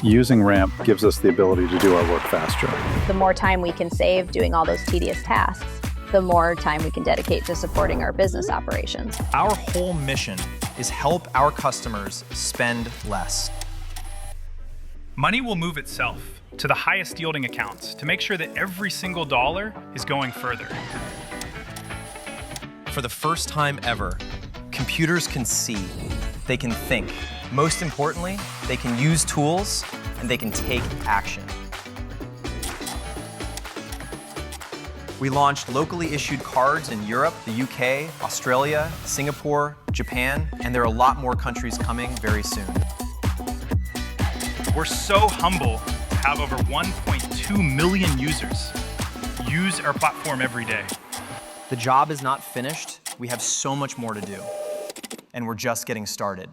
Using Ramp gives us the ability to do our work faster. The more time we can save doing all those tedious tasks, the more time we can dedicate to supporting our business operations. Our whole mission is help our customers spend less. Money will move itself to the highest yielding accounts to make sure that every single dollar is going further. For the first time ever, computers can see, they can think. Most importantly, they can use tools and they can take action. We launched locally issued cards in Europe, the UK, Australia, Singapore, Japan, and there are a lot more countries coming very soon. We're so humble to have over 1.2 million users use our platform every day. The job is not finished. We have so much more to do, and we're just getting started.